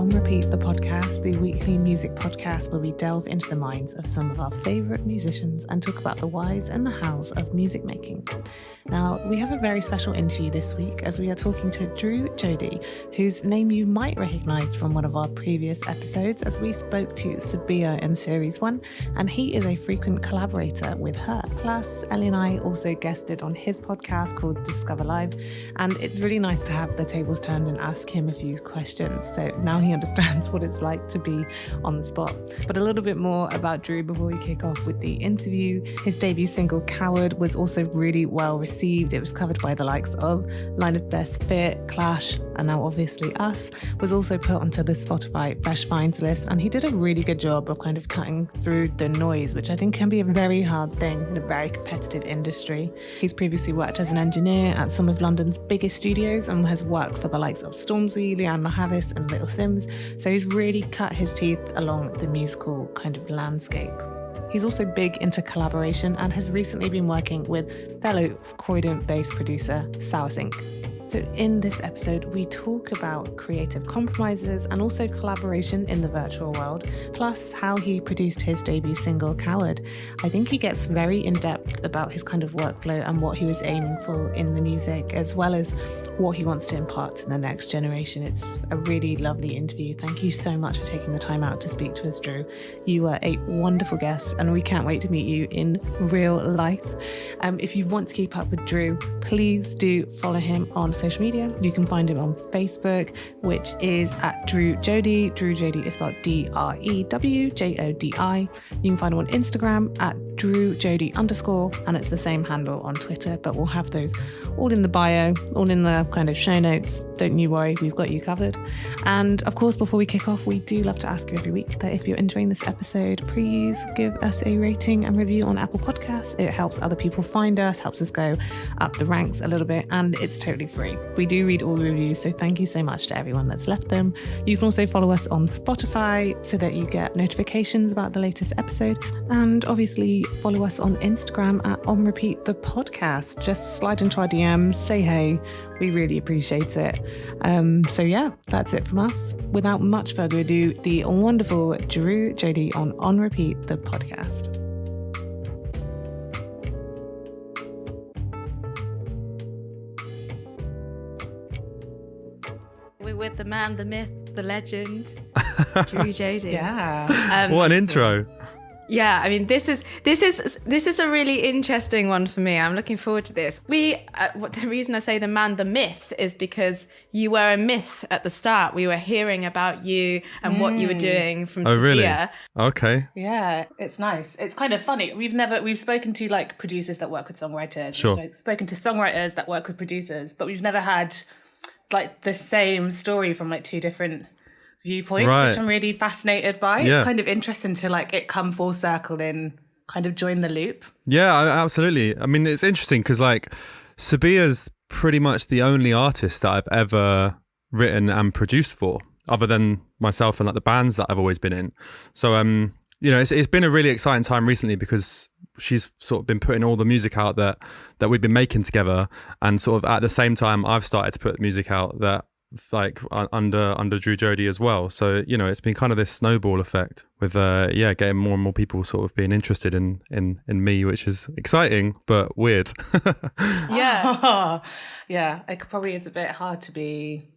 On Repeat, the podcast, the weekly music podcast where we delve into the minds of some of our favourite musicians and talk about the whys and the hows of music making. Now, we have a very special interview this week as we are talking to Drew Jodi, whose name you might recognise from one of our previous episodes as we spoke to Sabiyha in Series 1, and he is a frequent collaborator with her. Plus, Ellie and I also guested on his podcast called Discover Live, and it's really nice to have the tables turned and ask him a few questions. So now he understands what it's like to be on the spot. But a little bit more about Drew before we kick off with the interview. His debut single, Coward, was also really well received. It was covered by the likes of Line of Best Fit, Clash, and now obviously us. Was also put onto the Spotify Fresh Finds list, and he did a really good job of kind of cutting through the noise, which I think can be a very hard thing in a very competitive industry. He's previously worked as an engineer at some of London's biggest studios and has worked for the likes of Stormzy, Lianne, Havas, and little Simz, so he's really cut his teeth along the musical kind of landscape. He's also big into collaboration and has recently been working with fellow Croydon-based producer Sync. So in this episode, we talk about creative compromises and also collaboration in the virtual world, plus how he produced his debut single, Coward. I think he gets very in-depth about his kind of workflow and what he was aiming for in the music, as well as what he wants to impart to the next generation. It's a really lovely interview. Thank you so much for taking the time out to speak to us, Drew. You were a wonderful guest and we can't wait to meet you in real life. If you want to keep up with Drew, please do follow him on social media. You can find him on Facebook, which is at Drew Jodi. Drew Jodi is spelled DREWJODI. You can find him on Instagram at DrewJodi_, and it's the same handle on Twitter, but we'll have those all in the bio, all in the kind of show notes. Don't you worry, we've got you covered. And of course, before we kick off, we do love to ask you every week that if you're enjoying this episode, please give us a rating and review on Apple Podcasts. It helps other people find us, helps us go up the ranks a little bit, and it's totally free. We do read all the reviews, so thank you so much to everyone that's left them. You can also follow us on Spotify so that you get notifications about the latest episode, and obviously follow us on Instagram at On Repeat the Podcast. Just slide into our DMs, say hey. We really appreciate it. So yeah, that's it from us. Without much further ado, the wonderful Drew Jodi on Repeat the Podcast. We're with the man, the myth, the legend, Drew Jodi. Yeah. What an intro. Yeah, I mean, this is a really interesting one for me. I'm looking forward to this. The reason I say the man, the myth, is because you were a myth at the start. We were hearing about you and what you were doing from Sabiyha. Really? Okay. Yeah, it's nice. It's kind of funny. We've spoken to like producers that work with songwriters. Sure. We've spoken to songwriters that work with producers, but we've never had like the same story from like two different viewpoints, right, which I'm really fascinated by. Yeah. It's kind of interesting to like it come full circle and kind of join the loop. Yeah, absolutely. I mean, it's interesting because like Sabiyha's pretty much the only artist that I've ever written and produced for, other than myself and like the bands that I've always been in. So you know, it's been a really exciting time recently because she's sort of been putting all the music out that we've been making together, and sort of at the same time I've started to put music out that like under Drew Jodi as well. So you know, it's been kind of this snowball effect with getting more and more people sort of being interested in me, which is exciting but weird. Yeah. Yeah, it probably is a bit hard to be,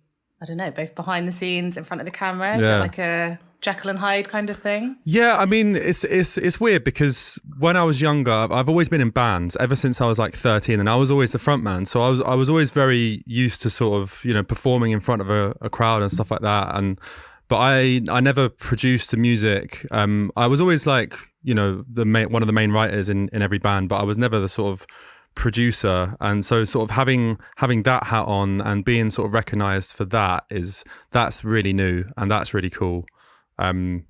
I don't know, both behind the scenes, in front of the camera. Is Yeah. it like a Jekyll and Hyde kind of thing? Yeah, I mean, it's weird because when I was younger, I've always been in bands ever since I was like 13, and I was always the front man. So I was always very used to sort of, you know, performing in front of a crowd and stuff like that. But I never produced the music. I was always like, you know, one of the main writers in every band, but I was never the sort of producer. And so sort of having that hat on and being sort of recognized for that's really new and that's really cool. I mean,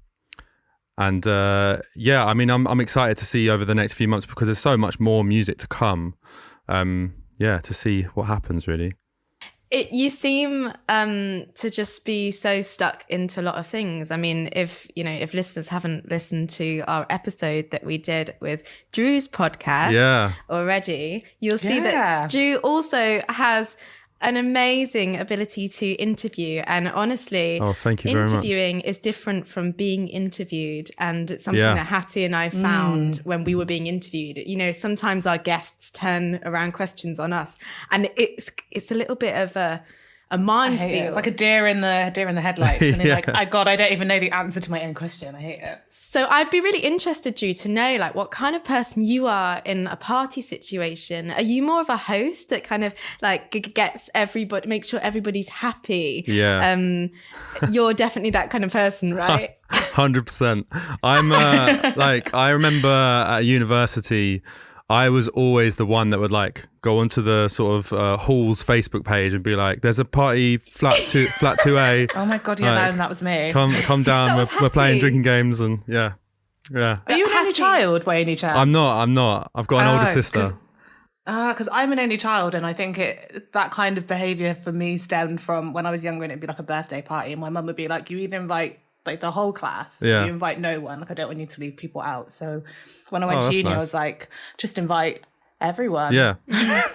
I'm excited to see over the next few months because there's so much more music to come. To see what happens really. You seem to just be so stuck into a lot of things. I mean, if listeners haven't listened to our episode that we did with Drew's podcast already, you'll see that Drew also has an amazing ability to interview, and honestly, thank you very much. Interviewing is different from being interviewed, and it's something Yeah. that Hattie and I found when we were being interviewed. You know, sometimes our guests turn around questions on us, and it's a little bit of a minefield. It's like a deer in the headlights, and it's Yeah. like, oh God, I don't even know the answer to my own question. I hate it. So I'd be really interested, Drew, to know like what kind of person you are in a party situation. Are you more of a host that kind of like gets everybody, make sure everybody's happy? Yeah. You're definitely that kind of person, right? 100%. I'm like, I remember at university, I was always the one that would like go onto the sort of hall's Facebook page and be like, "There's a party flat 2A. Oh my God, yeah, that was me. Come down. was We're playing Hattie. drinking games and yeah." Are you an only child by any chance? I'm not. I've got an older sister. Because I'm an only child, and I think that kind of behaviour for me stemmed from when I was younger, and it'd be like a birthday party, and my mum would be like, "You either invite like the whole class, Yeah. or you invite no one. Like I don't want you to leave people out." So when I went to that's uni, I nice. was like, "Just invite everyone." Yeah.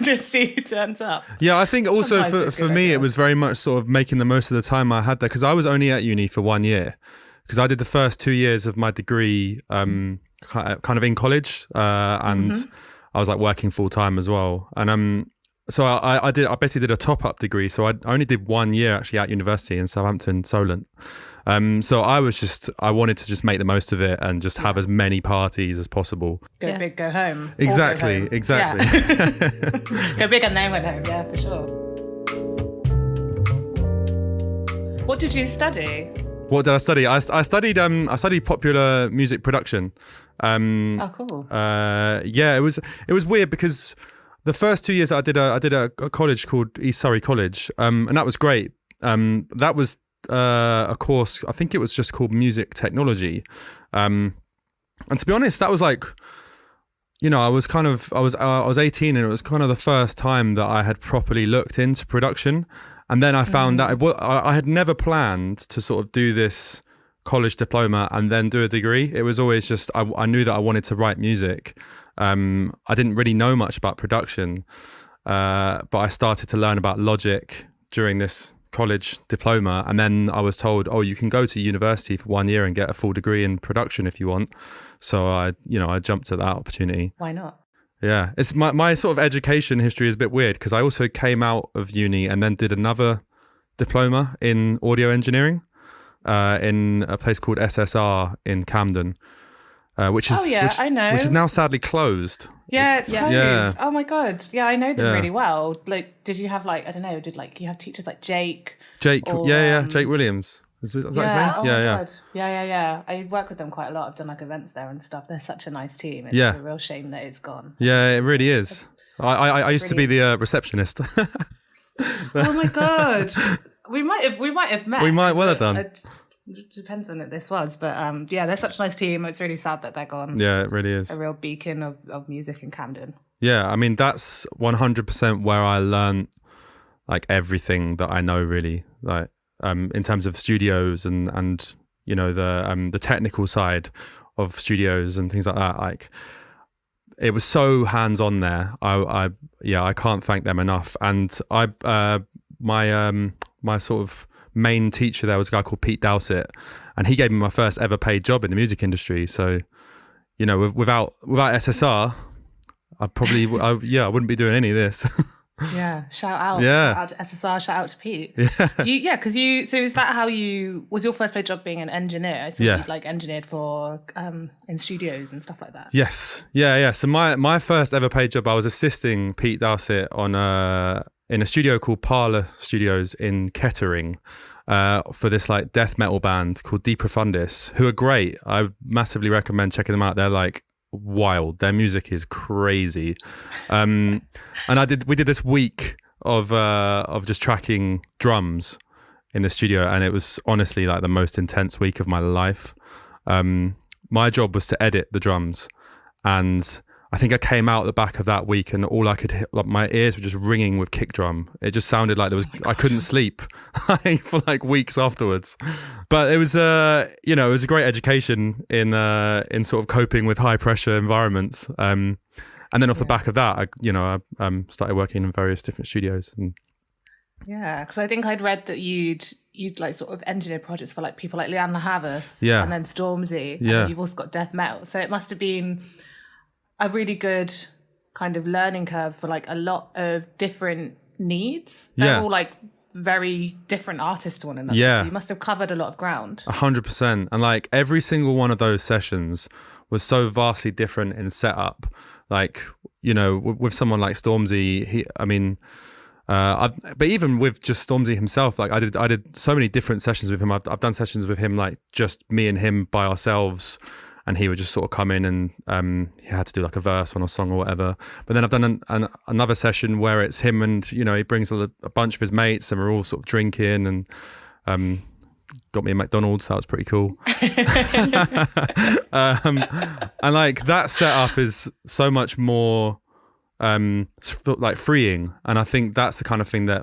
Just see who turns up. Yeah, I think also Sometimes it's a for good me, idea. it was very much sort of making the most of the time I had there, because I was only at uni for 1 year, because I did the first 2 years of my degree kind of in college, and I was like working full time as well. And so I basically did a top up degree. So I only did 1 year actually at university in Southampton, Solent. So I wanted to just make the most of it and just have as many parties as possible. Go big, go home. Or Exactly, go home. exactly. Yeah. Go big and then went home. Yeah, for sure. What did you study? What did I study? I studied popular music production. Oh, cool. Yeah, it was weird because the first 2 years I did a college called East Surrey College, and that was great. That was a course, I think it was just called Music Technology, and to be honest, that was like, you know, I was 18, and it was kind of the first time that I had properly looked into production. And then I found out I had never planned to sort of do this college diploma and then do a degree. It was always just, I knew that I wanted to write music. I didn't really know much about production, but I started to learn about Logic during this college diploma. And then I was told, oh, you can go to university for 1 year and get a full degree in production if you want. So I jumped at that opportunity. Why not? Yeah, it's my sort of education history is a bit weird because I also came out of uni and then did another diploma in audio engineering in a place called SSR in Camden, which is I know. which is now sadly closed. Yeah, it's closed. Yeah. Oh my God. Yeah, I know them Yeah. really well. Like, did you have like, I don't know, you have teachers like Jake? Jake, Or, Jake Williams. Is that his name? Oh my Yeah. God. Yeah. I work with them quite a lot. I've done like events there and stuff. They're such a nice team. It's Yeah. a real shame that it's gone. Yeah, it really is. I used to be the receptionist. Oh my God. We might have met. We might well have done. It depends on what this was, but yeah, they're such a nice team. It's really sad that they're gone. Yeah, it really is. A real beacon of music in Camden. Yeah, I mean that's 100% where I learned like everything that I know really, like in terms of studios and you know the technical side of studios and things like that. Like it was so hands on there. I can't thank them enough. And my sort of main teacher there was a guy called Pete Dowsett, and he gave me my first ever paid job in the music industry. So you know, without SSR, I wouldn't be doing any of this. Yeah, shout out. Yeah. Shout out to SSR, shout out to Pete. Yeah. Because so is that how was your first paid job being an engineer? So Yeah. you like engineered for in studios and stuff like that? Yes. Yeah. So my first ever paid job, I was assisting Pete Dowsett on in a studio called Parlour Studios in Kettering for this like death metal band called De Profundis, who are great. I massively recommend checking them out. They're like wild. Their music is crazy. And we did this week of just tracking drums in the studio, and it was honestly like the most intense week of my life. My job was to edit the drums, and I think I came out the back of that week and all I could hear, like my ears were just ringing with kick drum. It just sounded like I couldn't sleep for like weeks afterwards. But it was it was a great education in sort of coping with high pressure environments. And then off the back of that, I started working in various different studios. And Yeah, because I think I'd read that you'd like sort of engineer projects for like people like Lianne, Havas, Yeah. and then Stormzy, and Yeah. then you've also got death metal. So it must have been a really good kind of learning curve for like a lot of different needs. They're Yeah. all like very different artists to one another. Yeah. So you must have covered a lot of ground. 100%. And like every single one of those sessions was so vastly different in setup. Like, you know, with someone like Stormzy, but even with just Stormzy himself, like I did so many different sessions with him. I've done sessions with him, like just me and him by ourselves, and he would just sort of come in and he had to do like a verse on a song or whatever. But then I've done another session where it's him and, you know, he brings a bunch of his mates and we're all sort of drinking and got me a McDonald's. That was pretty cool. And like that setup is so much more like freeing, and I think that's the kind of thing that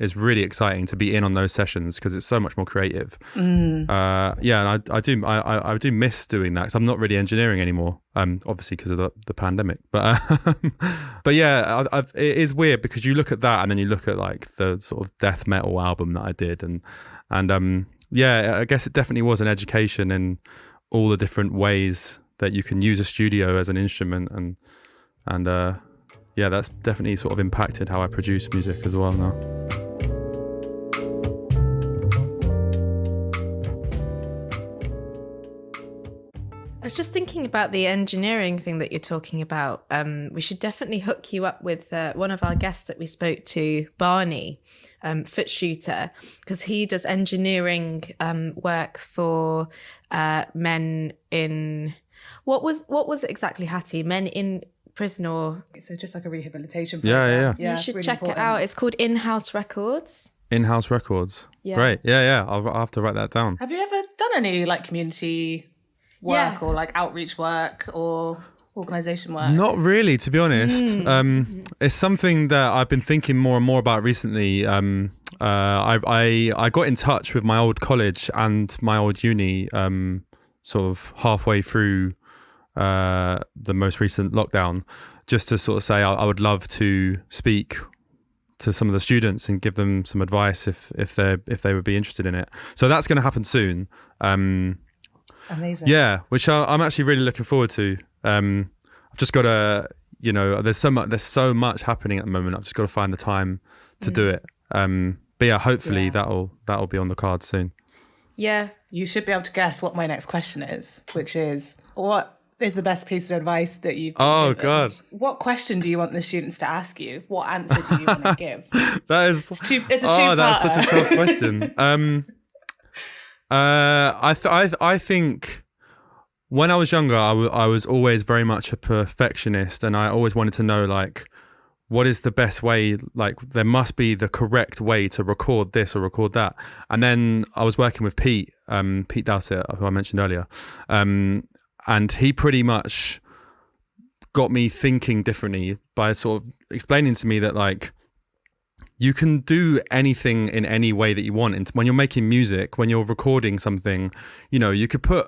is really exciting to be in on those sessions because it's so much more creative. And I do miss doing that because I'm not really engineering anymore, obviously because of the pandemic, but yeah, it is weird because you look at that and then you look at like the sort of death metal album that I did, and yeah, I guess it definitely was an education in all the different ways that you can use a studio as an instrument, and yeah, that's definitely sort of impacted how I produce music as well now. I was just thinking about the engineering thing that you're talking about. We should definitely hook you up with one of our guests that we spoke to, Barney, Foot Shooter, because he does engineering work for men in... What was it exactly, Hattie? Men in prison or... So just like a rehabilitation Yeah. You should really check important. it out. It's called In-House Records. In-house records. Yeah. Great. Yeah. I'll have to write that down. Have you ever done any like community work or like outreach work or organisation work? Not really, to be honest. It's something that I've been thinking more and more about recently. I got in touch with my old college and my old uni sort of halfway through the most recent lockdown, just to sort of say I would love to speak to some of the students and give them some advice if they would be interested in it. So that's going to happen soon. Amazing. Yeah, which I'm actually really looking forward to. I've just got to, you know, there's so much happening at the moment. I've just got to find the time to do it. But yeah, hopefully that'll be on the card soon. Yeah. You should be able to guess what my next question is, which is, what is the best piece of advice that you've been given? God. What question do you want the students to ask you? What answer do you want to give? That is... It's a two-parter. That's such a tough question. I think when I was younger, I was always very much a perfectionist, and I always wanted to know, like, what is the best way? Like, there must be the correct way to record this or record that. And then I was working with Pete Dowsett, who I mentioned earlier, and he pretty much got me thinking differently by sort of explaining to me that, like, you can do anything in any way that you want. And when you're making music, when you're recording something, you know, you could put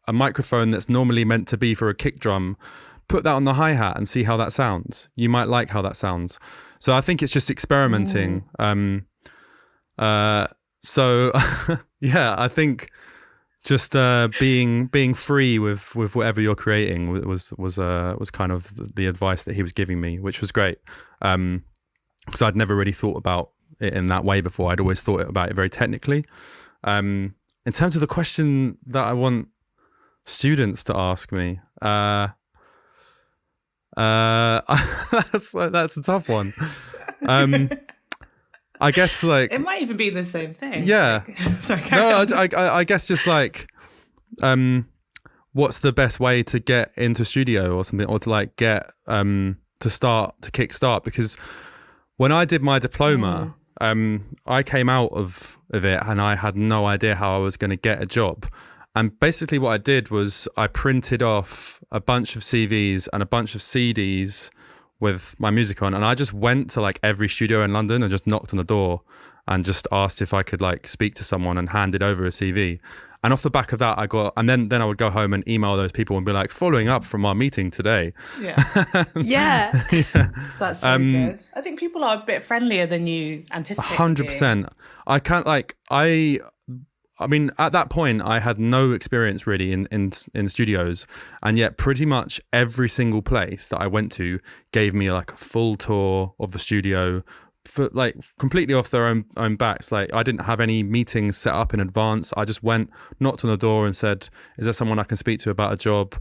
a microphone that's normally meant to be for a kick drum, put that on the hi-hat and see how that sounds. You might like how that sounds. So I think it's just experimenting. So yeah, I think just being free with whatever you're creating was kind of the advice that he was giving me, which was great. Because I'd never really thought about it in that way before. I'd always thought about it very technically. In terms of the question that I want students to ask me, that's a tough one. I guess, like, It might even be the same thing. Yeah. Sorry, No, I guess just like, what's the best way to get into studio or something, or to like get to kickstart? Because when I did my diploma, I came out of it and I had no idea how I was going to get a job. And basically what I did was I printed off a bunch of CVs and a bunch of CDs with my music on, and I just went to like every studio in London and just knocked on the door and just asked if I could like speak to someone and handed over a CV. And off the back of that, then I would go home and email those people and be like, following up from our meeting today. Yeah. Yeah. That's so good. I think people are a bit friendlier than you anticipated. 100%. I mean, at that point, I had no experience really in studios, and yet pretty much every single place that I went to gave me like a full tour of the studio, for like completely off their own backs. Like I didn't have any meetings set up in advance. I just went, knocked on the door, and said, "Is there someone I can speak to about a job?"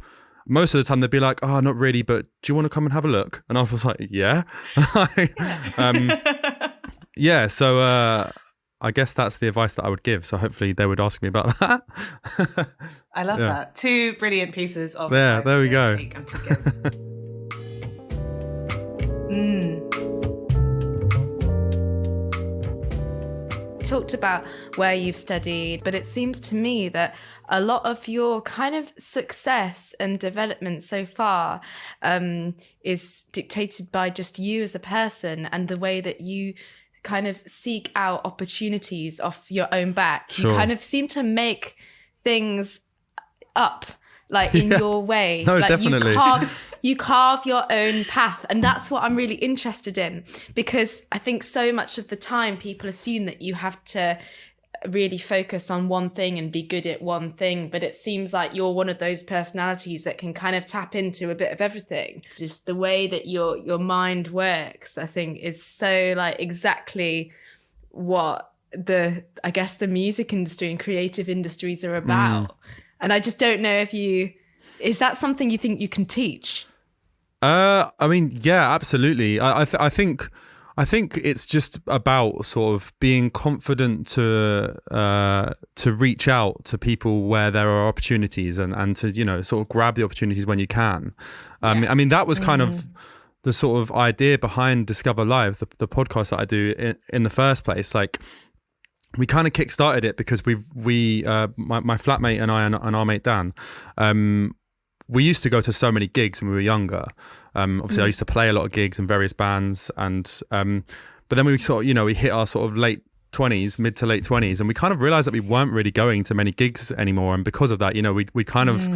Most of the time they'd be like, "Oh, not really, but do you want to come and have a look?" And I was like, "Yeah." Yeah. So. I guess that's the advice that I would give. So hopefully they would ask me about that. I love that. Two brilliant pieces of there we go. Take and to give. Talked about where you've studied, but it seems to me that a lot of your kind of success and development so far is dictated by just you as a person and the way that you kind of seek out opportunities off your own back. Sure. You kind of seem to make things up like in your way. No, like definitely. You carve your own path, and that's what I'm really interested in, because I think so much of the time people assume that you have to really focus on one thing and be good at one thing, but it seems like you're one of those personalities that can kind of tap into a bit of everything. Just the way that your mind works, I think, is so like exactly what the music industry and creative industries are about. And I just don't know is that something you think you can teach? I mean, yeah, absolutely. I think it's just about sort of being confident to reach out to people where there are opportunities and to, you know, sort of grab the opportunities when you can. I mean, that was kind of the sort of idea behind Discover Live, the podcast that I do in the first place. Like, we kind of kickstarted it because my flatmate and I and our mate Dan, we used to go to so many gigs when we were younger. Obviously, I used to play a lot of gigs in various bands, and but then we sort of, you know, we hit our sort of mid to late 20s, and we kind of realized that we weren't really going to many gigs anymore. And because of that, you know, we kind of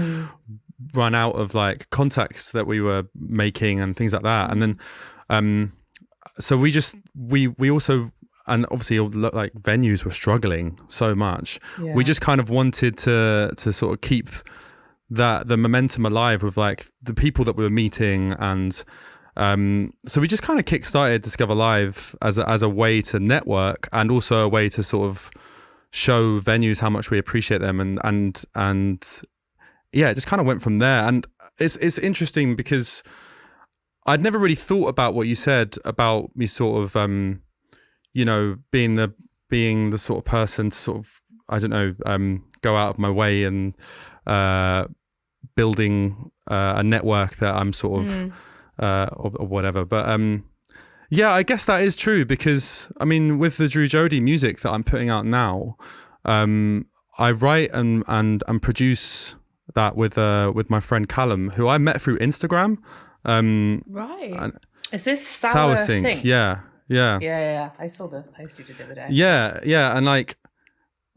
run out of like contacts that we were making and things like that. And then, so we also, and obviously like venues were struggling so much. Yeah. We just kind of wanted to sort of keep the momentum alive with like the people that we were meeting, and so we just kind of kickstarted Discover Live as a way to network, and also a way to sort of show venues how much we appreciate them, and yeah, it just kind of went from there. And it's interesting because I'd never really thought about what you said about me sort of you know, being the sort of person to sort of, I don't know, go out of my way and building a network that I'm sort of or whatever. But yeah, I guess that is true, because I mean, with the Drew Jodi music that I'm putting out now, I write and produce that with my friend Callum, who I met through Instagram. Right. Is this Sour Sync? Yeah. I saw the post you did the other day. Yeah, and like,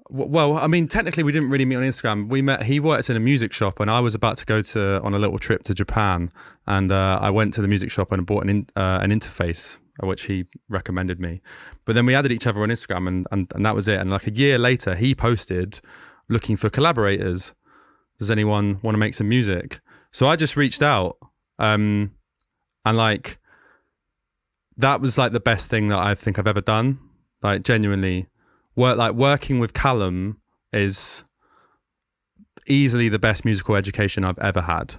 well, I mean, technically we didn't really meet on Instagram. We met. He worked in a music shop, and I was about to go on a little trip to Japan, and I went to the music shop and bought an interface, which he recommended me. But then we added each other on Instagram, and that was it. And like a year later, he posted looking for collaborators. Does anyone want to make some music? So I just reached out, and like, that was like the best thing that I think I've ever done. Like, genuinely, working with Callum is easily the best musical education I've ever had.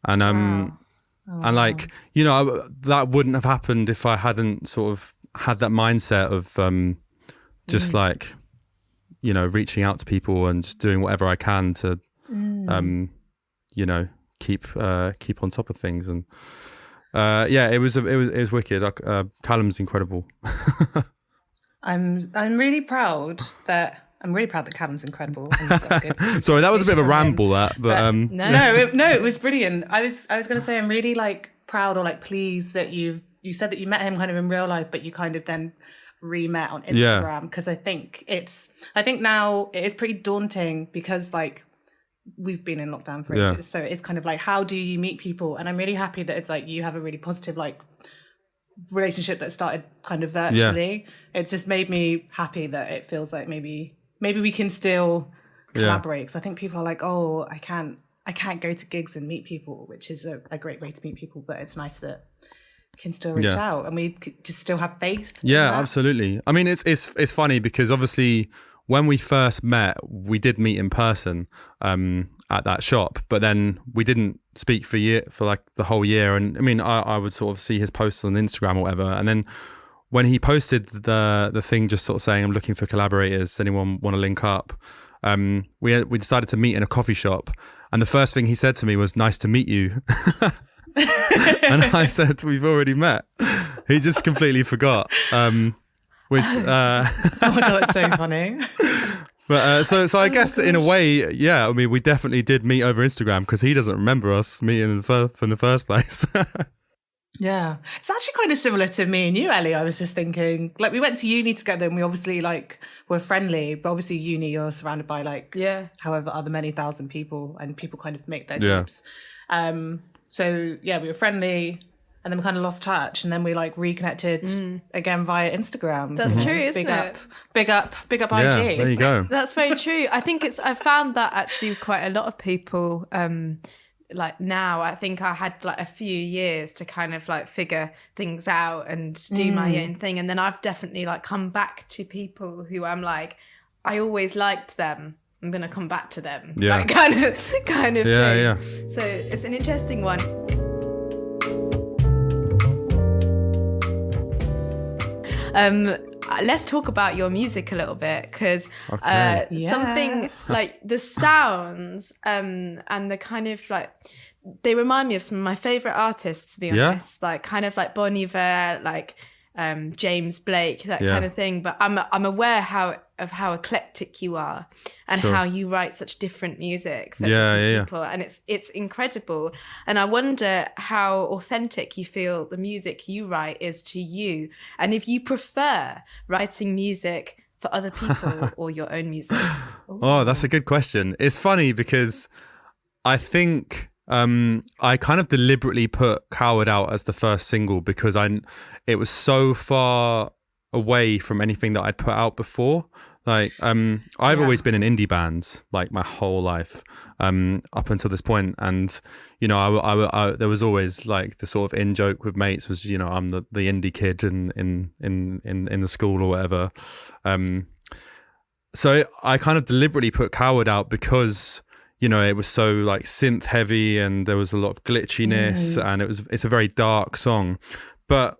And and like, you know, that wouldn't have happened if I hadn't sort of had that mindset of just like, you know, reaching out to people and just doing whatever I can to you know, keep on top of things. And yeah, it was wicked. Callum's incredible. I'm really proud that Callum's incredible. Sorry, that was a bit of a ramble. But no, it was brilliant. I was going to say, I'm really like proud or like pleased that you said that you met him kind of in real life, but you kind of then re-met on Yeah. Instagram, because I think now it is pretty daunting, because like we've been in lockdown for Yeah. ages, so it's kind of like, how do you meet people? And I'm really happy that it's like you have a really positive like relationship that started kind of virtually. It's just made me happy that it feels like maybe we can still collaborate, because I think people are like, oh, I can't go to gigs and meet people, which is a great way to meet people, but it's nice that we can still reach out and we just still have faith. Yeah, absolutely. I mean, it's funny because obviously when we first met, we did meet in person at that shop, but then we didn't speak for like the whole year. And I mean, I would sort of see his posts on Instagram or whatever, and then when he posted the thing just sort of saying, I'm looking for collaborators, anyone want to link up, we decided to meet in a coffee shop, and the first thing he said to me was, nice to meet you. And I said, we've already met. He just completely forgot, which oh my God, it's so funny. But so I guess in a way, yeah, I mean, we definitely did meet over Instagram, because he doesn't remember us meeting from the first place. Yeah, it's actually kind of similar to me and you, Ellie. I was just thinking, like, we went to uni together and we obviously like were friendly, but obviously uni, you're surrounded by like however other many thousand people, and people kind of make their groups. So yeah, we were friendly, and then we kind of lost touch, and then we like reconnected again via Instagram. That's true, isn't it? Big up IG. There you go. That's very true. I think I found that actually quite a lot of people, like now, I think I had like a few years to kind of like figure things out and do my own thing. And then I've definitely like come back to people who I'm like, I always liked them, I'm going to come back to them. Yeah. Like kind of thing. Yeah. So it's an interesting one. Let's talk about your music a little bit, because something like the sounds and the kind of like, they remind me of some of my favorite artists, to be honest, like kind of like Bon Iver, like James Blake, that kind of thing. But I'm aware of how eclectic you are, and how you write such different music for different people, and it's incredible. And I wonder how authentic you feel the music you write is to you, and if you prefer writing music for other people or your own music. Oh, that's a good question. It's funny because I think I kind of deliberately put Coward out as the first single, because it was so far away from anything that I'd put out before. Like I've always been in indie bands like my whole life up until this point, and you know I there was always like the sort of in joke with mates was, you know, I'm the indie kid in the school or whatever. So I kind of deliberately put Coward out because, you know, it was so like synth heavy and there was a lot of glitchiness, and it's a very dark song. But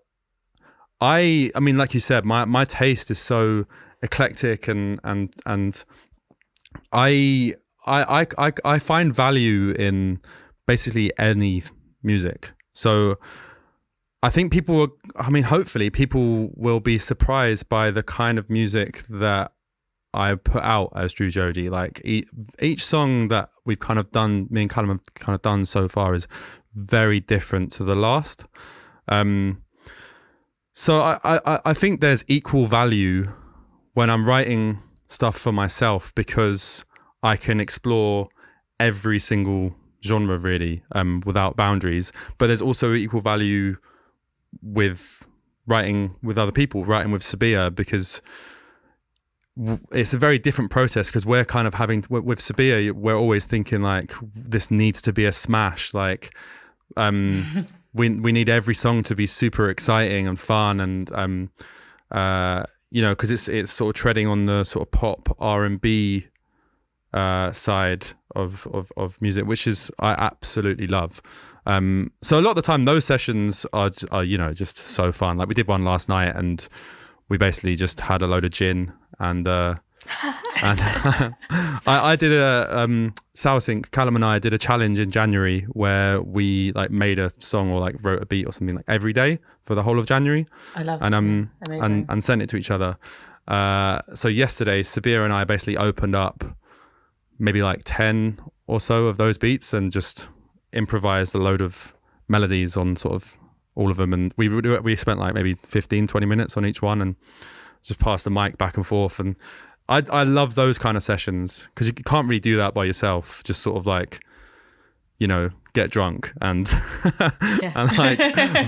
I mean, like you said, my taste is so eclectic, and I find value in basically any music. So I think hopefully people will be surprised by the kind of music that I put out as Drew Jodi. Like each song that we've kind of done, me and Callum have kind of done so far, is very different to the last. So I think there's equal value when I'm writing stuff for myself, because I can explore every single genre really without boundaries. But there's also equal value with writing with other people, writing with Sabiyha, because it's a very different process, because we're kind of with Sabiyha, we're always thinking like, this needs to be a smash, like we need every song to be super exciting and fun, and you know, because it's sort of treading on the sort of pop R&B side of music, which is I absolutely love. So a lot of the time those sessions are you know, just so fun. Like we did one last night and we basically just had a load of gin and I did a Sour Sync, Callum and I did a challenge in January where we like made a song or like wrote a beat or something like every day for the whole of January. I love and and sent it to each other. So yesterday Sabiyha and I basically opened up maybe like 10 or so of those beats and just improvised a load of melodies on sort of all of them, and we spent like maybe 15-20 minutes on each one, and just pass the mic back and forth. And I love those kind of sessions because you can't really do that by yourself. Just sort of like, you know, get drunk and and like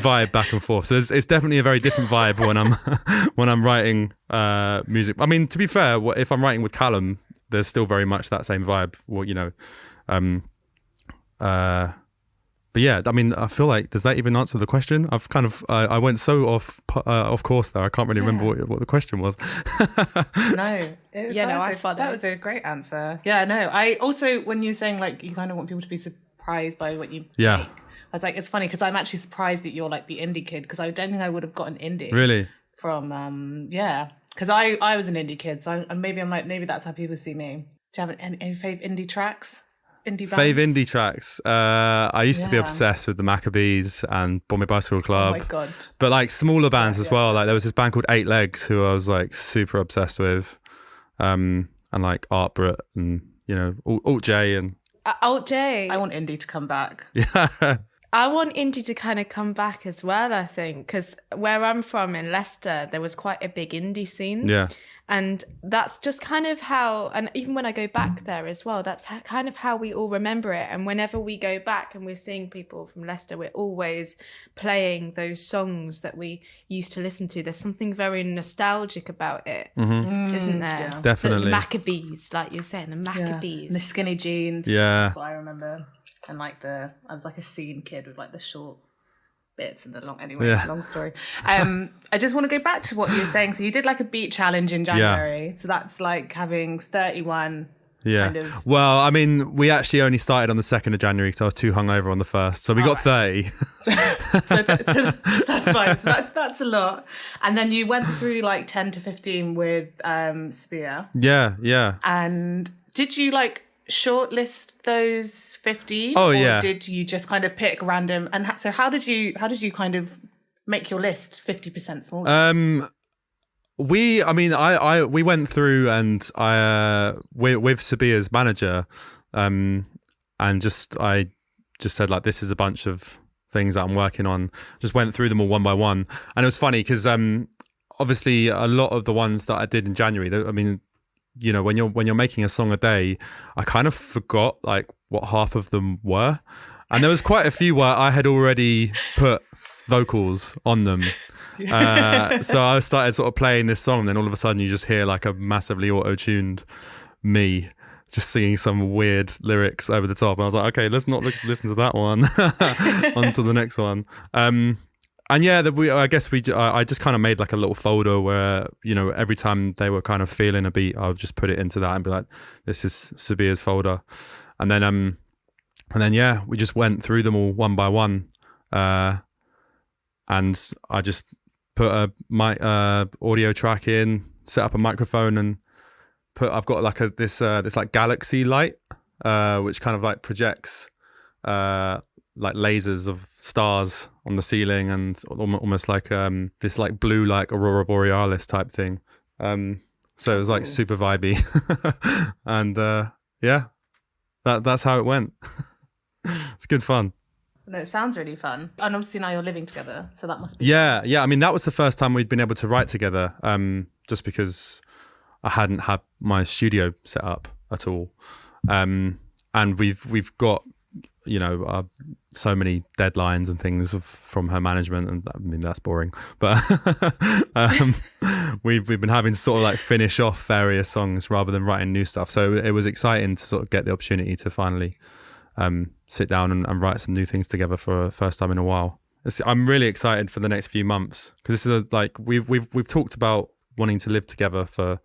vibe back and forth. So it's definitely a very different vibe when I'm writing music. I mean, to be fair, if I'm writing with Callum, there's still very much that same vibe. Well, you know, but yeah, I mean, I feel like, does that even answer the question? I've kind of I went so off course there. I can't really remember what the question was. No, I followed. That was a great answer. Yeah, no, I also, when you're saying like you kind of want people to be surprised by what you make, I was like, it's funny because I'm actually surprised that you're like the indie kid, because I don't think I would have gotten indie really from because I was an indie kid, so maybe that's how people see me. Do you have any fave indie tracks? Fave indie tracks. I used to be obsessed with the Maccabees and Bombay Bicycle Club. Oh my god! But like smaller bands as well. Like there was this band called Eight Legs who I was like super obsessed with, and like Art Brut and, you know, Alt J and Alt J. I want indie to come back. Yeah. I want indie to kind of come back as well, I think, because where I'm from in Leicester, there was quite a big indie scene. Yeah. And that's just kind of how, and even when I go back there as well, that's kind of how we all remember it. And whenever we go back and we're seeing people from Leicester, we're always playing those songs that we used to listen to. There's something very nostalgic about it, isn't there? Yeah. Definitely. The Maccabees, like you're saying, the Maccabees. And the skinny jeans. Yeah. That's what I remember. And like I was like a scene kid with like the short bits and the long, long story. I just want to go back to what you were saying. So you did like a beat challenge in January. Yeah. So that's like having 31 kind of. Well, I mean, we actually only started on the 2nd of January because I was too hungover on the 1st. So we got 30. so that's fine. So that's a lot. And then you went through like 10 to 15 with Sabiyha. Yeah. And did you like shortlist those 15? Oh, or did you just kind of pick random? And so how did you kind of make your list 50% smaller? We went through and I with Sabiyha's manager, and I just said like, this is a bunch of things that I'm working on. Just went through them all one by one, and it was funny because obviously a lot of the ones that I did in January, I mean, you know, when you're making a song a day, I kind of forgot like what half of them were, and there was quite a few where I had already put vocals on them. So I started sort of playing this song, and then all of a sudden you just hear like a massively auto-tuned me just singing some weird lyrics over the top. And I was like, okay, let's not listen to that one. On to the next one. And yeah, I just kind of made like a little folder where, you know, every time they were kind of feeling a beat, I would just put it into that and be like, this is Sabiyha's folder. And then yeah, we just went through them all one by one. And I just put my audio track in, set up a microphone, and I've got like this like galaxy light, which kind of like projects like lasers of stars on the ceiling, and almost like this like blue like aurora borealis type thing. So it was like super vibey. And yeah, that's how it went. It's good fun. No, it sounds really fun. And obviously now you're living together, so that must be fun. I mean, that was the first time we'd been able to write together, just because I hadn't had my studio set up at all. And we've got, you know, so many deadlines and things from her management, and I mean that's boring, but we've been having to sort of like finish off various songs rather than writing new stuff. So it was exciting to sort of get the opportunity to finally sit down and write some new things together for the first time in a while. I'm really excited for the next few months, because this is like we've talked about wanting to live together for,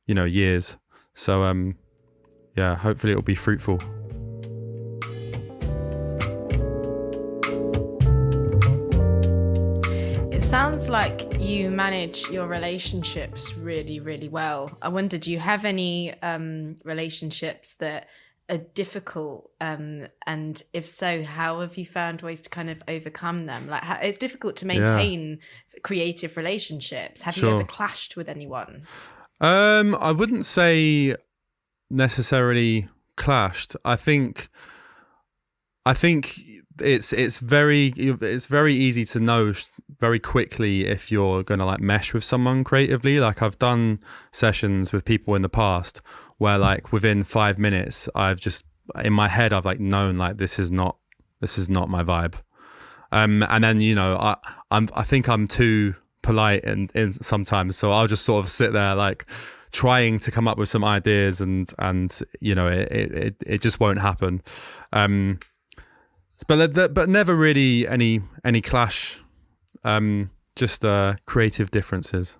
you know, years. So yeah, hopefully it'll be fruitful. It sounds like you manage your relationships really, really well. I wonder, do you have any relationships that are difficult? And if so, how have you found ways to kind of overcome them? Like, it's difficult to maintain creative relationships. Have you ever clashed with anyone? I wouldn't say necessarily clashed. I think it's very easy to know very quickly if you're going to like mesh with someone creatively. Like I've done sessions with people in the past where like within 5 minutes I've just in my head I've like known like this is not my vibe. And then I think I'm too polite and sometimes, so I'll just sort of sit there like trying to come up with some ideas and it just won't happen. But never really any clash, just creative differences.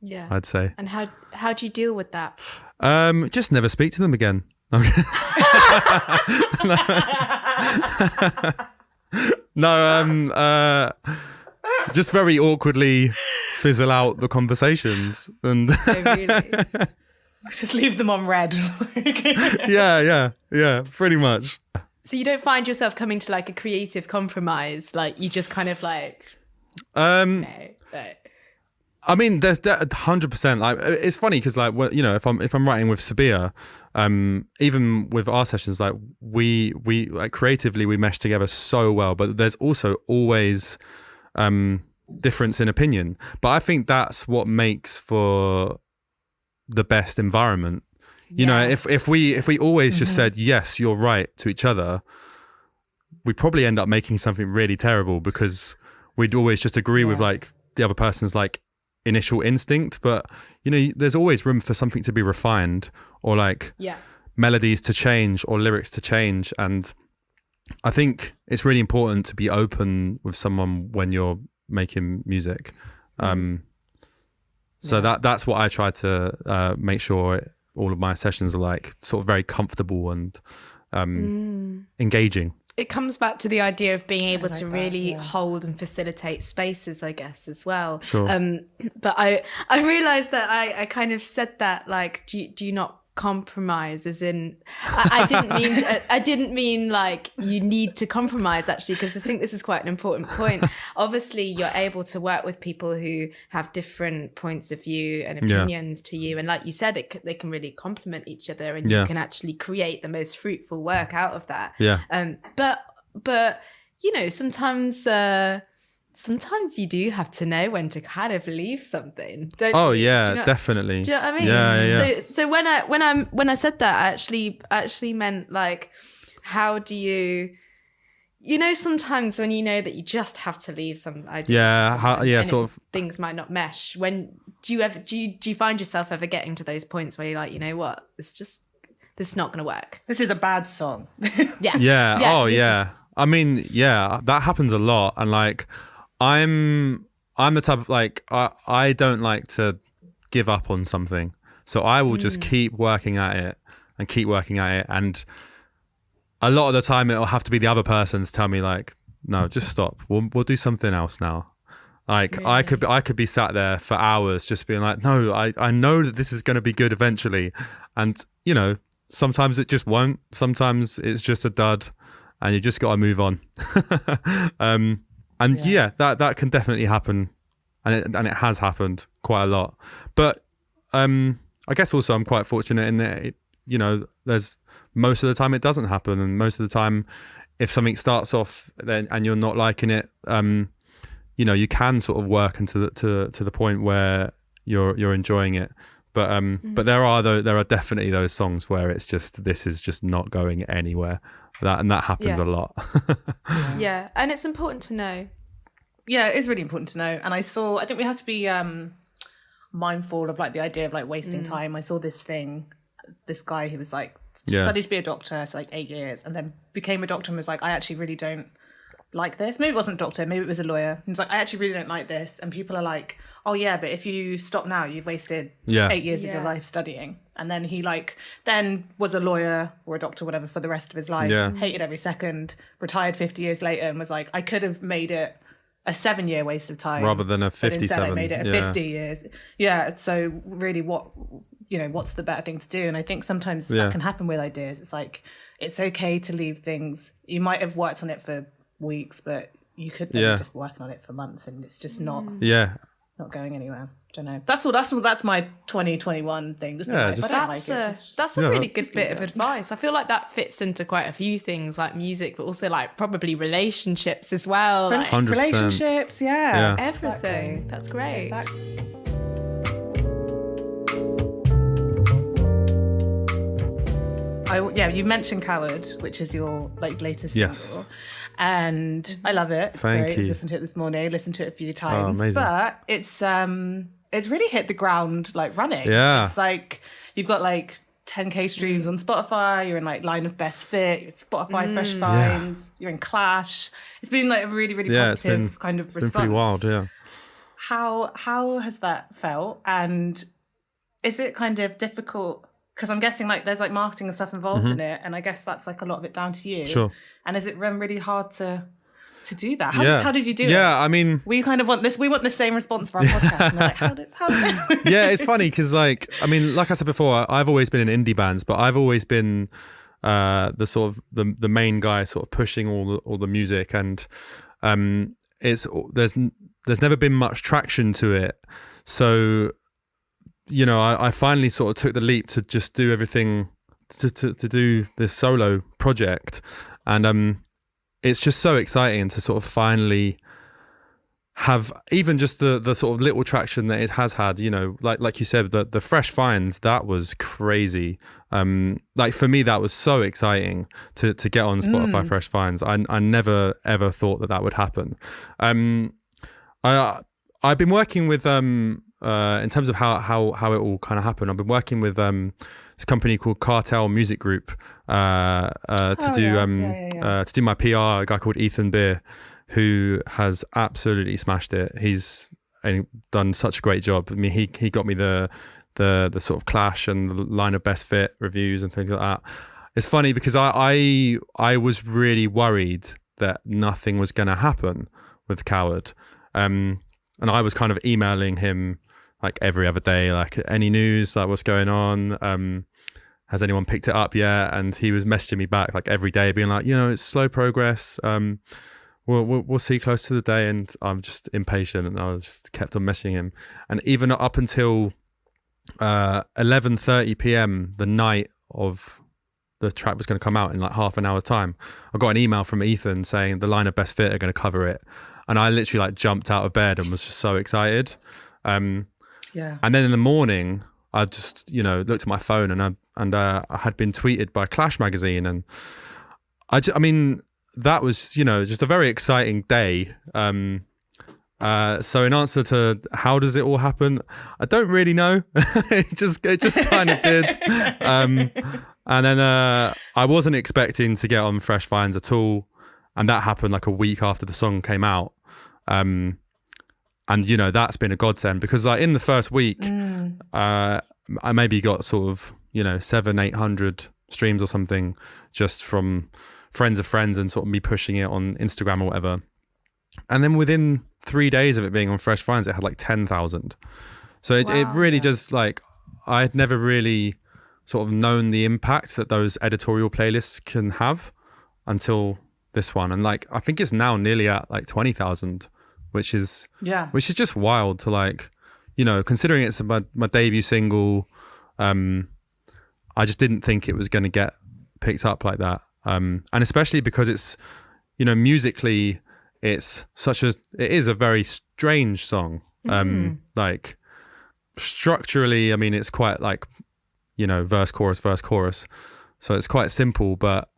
Yeah, I'd say. And how do you deal with that? Just never speak to them again. No, just very awkwardly fizzle out the conversations and Oh, really? Just leave them on red. yeah, pretty much. So you don't find yourself coming to like a creative compromise, like you just kind of like No. no. I mean, there's 100%. Like, it's funny because, like, if I'm writing with Sabiyha, even with our sessions, like we like creatively we mesh together so well. But there's also always difference in opinion. But I think that's what makes for the best environment. You know, if we always just said yes, you're right to each other, we'd probably end up making something really terrible because we'd always just agree with like the other person's like initial instinct. But there's always room for something to be refined or like melodies to change or lyrics to change. And I think it's really important to be open with someone when you're making music. So that's what I try to make sure all of my sessions are like sort of very comfortable and engaging. It comes back to the idea of being able to really hold and facilitate spaces, I guess, as well. Sure. But I realized that I kind of said that like, do you not compromise? As in, I didn't mean like you need to compromise actually, because I think this is quite an important point. Obviously, you're able to work with people who have different points of view and opinions to you, and like you said, they can really complement each other, and you can actually create the most fruitful work out of that. Yeah. But sometimes you do have to know when to kind of leave something, don't you? Oh yeah, Do you know, definitely. Do you know what I mean? Yeah. So when I said that, I actually meant like, how do you, sometimes when you know that you just have to leave some ideas, sort of things might not mesh. When do you find yourself ever getting to those points where you're like, you know what, this is not going to work. This is a bad song. Yeah. I mean, that happens a lot, and like. I'm the type of like I don't like to give up on something, so I will just keep working at it, and a lot of the time it'll have to be the other person's tell me like, no, just stop. We'll do something else now. Like really? I could be sat there for hours just being like, no, I know that this is going to be good eventually, and sometimes it just won't. Sometimes it's just a dud, and you just got to move on. And that can definitely happen, and it has happened quite a lot. But I guess also I'm quite fortunate in that there's most of the time it doesn't happen, and most of the time, if something starts off then and you're not liking it, you can sort of work into to the point where you're enjoying it. But there are definitely those songs where it's just this is just not going anywhere. That happens a lot. Yeah, and it's important to know. Yeah, it is really important to know. And I think we have to be mindful of like the idea of like wasting time. I saw this guy who was like studied to be a doctor, so like 8 years, and then became a doctor and was like, I actually really don't like this. Maybe it wasn't a doctor, maybe it was a lawyer. He's like, I actually really don't like this. And people are like, oh yeah, but if you stop now, you've wasted 8 years of your life studying. And then he then was a lawyer or a doctor, whatever, for the rest of his life. Hated every second, retired 50 years later, and was like, I could have made it a 7-year waste of time rather than a 57. Instead I made it a 50 years. Yeah. So really what's the better thing to do? And I think sometimes that can happen with ideas. It's like, it's okay to leave things. You might have worked on it for weeks, but you could be just working on it for months, and it's just not. Yeah. not going anywhere. Don't know. That's my 2021 thing. Just Yeah, I don't like it. That's a really good bit of advice. I feel like that fits into quite a few things, like music, but also like probably relationships as well. Like 100%. Relationships, Yeah. everything. Exactly. That's great. Exactly. You mentioned Coward, which is your like latest single. And I love it. It's Thank great. you. I listened to it this morning. I listened to it a few times. amazing. But it's really hit the ground like running. Yeah. It's like you've got like 10k streams on Spotify. You're in like line of best fit. You're in Spotify Fresh Finds. You're in Clash. It's been like a really, really positive kind of response. It's been pretty wild, yeah. How has that felt? And is it kind of difficult? Because I'm guessing like there's like marketing and stuff involved in it, and I guess that's like a lot of it down to you. Sure. And is it really hard to do that? How did you do it? Yeah, I mean, we kind of want this. We want the same response for our podcast. And we're like, how did yeah, it's funny because like I said before, I've always been in indie bands, but I've always been the sort of the main guy, sort of pushing all the music, and there's never been much traction to it, so. I finally sort of took the leap to just do everything to do this solo project, and it's just so exciting to sort of finally have even just the sort of little traction that it has had. Like you said, the Fresh Finds, that was crazy. Like for me, that was so exciting to get on Spotify Fresh Finds. I never ever thought that would happen. I've been working with in terms of how it all kind of happened. I've been working with this company called Cartel Music Group to do my PR. A guy called Ethan Beer, who has absolutely smashed it. He's done such a great job. I mean, he got me the sort of Clash and the line of best fit reviews and things like that. It's funny because I was really worried that nothing was going to happen with Coward. And I was kind of emailing him like every other day, like any news, like what's going on? Has anyone picked it up yet? And he was messaging me back like every day, being like, it's slow progress. We'll see close to the day. And I'm just impatient, and I was just kept on messaging him. And even up until 11:30 p.m. the night of the track was going to come out in like half an hour's time, I got an email from Ethan saying the line of best fit are going to cover it. And I literally like jumped out of bed and was just so excited. And then in the morning, I just looked at my phone and I had been tweeted by Clash magazine, and I mean that was just a very exciting day. So in answer to how does it all happen, I don't really know. it just kind of did. And then I wasn't expecting to get on Fresh Finds at all, and that happened like a week after the song came out. And that's been a godsend, because like in the first week, I maybe got sort of 700-800 streams or something just from friends of friends and sort of me pushing it on Instagram or whatever. And then within 3 days of it being on Fresh Finds, it had like 10,000. So it really just like, I had never really sort of known the impact that those editorial playlists can have until this one. And like, I think it's now nearly at like 20,000, which is just wild to like, considering it's my debut single. I just didn't think it was going to get picked up like that. And especially because it's, musically, it is a very strange song. Like structurally, I mean, it's quite like, verse, chorus. So it's quite simple, but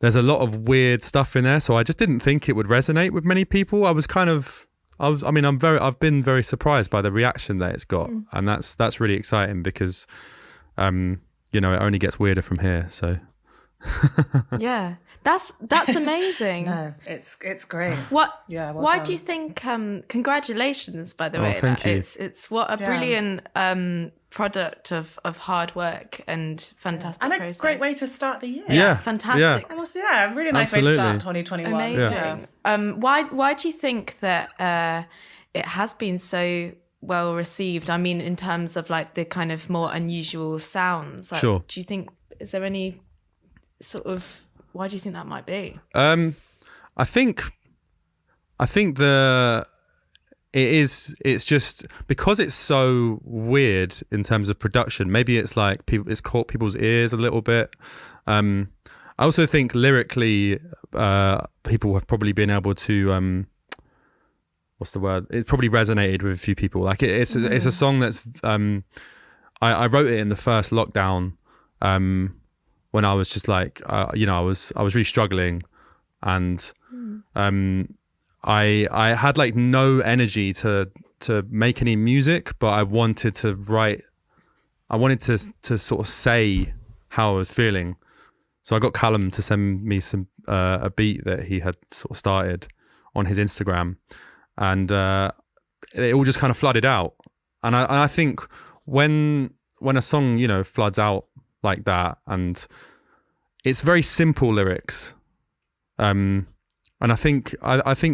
there's a lot of weird stuff in there. So I just didn't think it would resonate with many people. I've been very surprised by the reaction that it's got. And that's really exciting because, it only gets weirder from here. So yeah, that's amazing. No, it's great. Why do you think? Congratulations, by the way. Thank you. It's what a brilliant product of hard work and fantastic and a process. great way to start the year. Yeah, fantastic. Yeah, really nice way to start 2021. Amazing. Yeah. Why do you think that it has been so well received? I mean, in terms of like the kind of more unusual sounds. Like, Sure. Do you think, is there any sort of, why do you think that might be? I think it's just because it's so weird in terms of production. Maybe it's like it's caught people's ears a little bit. I also think lyrically, people have probably been able to what's the word? It's probably resonated with a few people. Like it's a song that's I wrote it in the first lockdown when I was just like I was really struggling, and I had like no energy to make any music, but I wanted to write. I wanted to sort of say how I was feeling. So I got Callum to send me a beat that he had sort of started on his Instagram, and it all just kind of flooded out. And I think when a song floods out like that, and it's very simple lyrics, and I think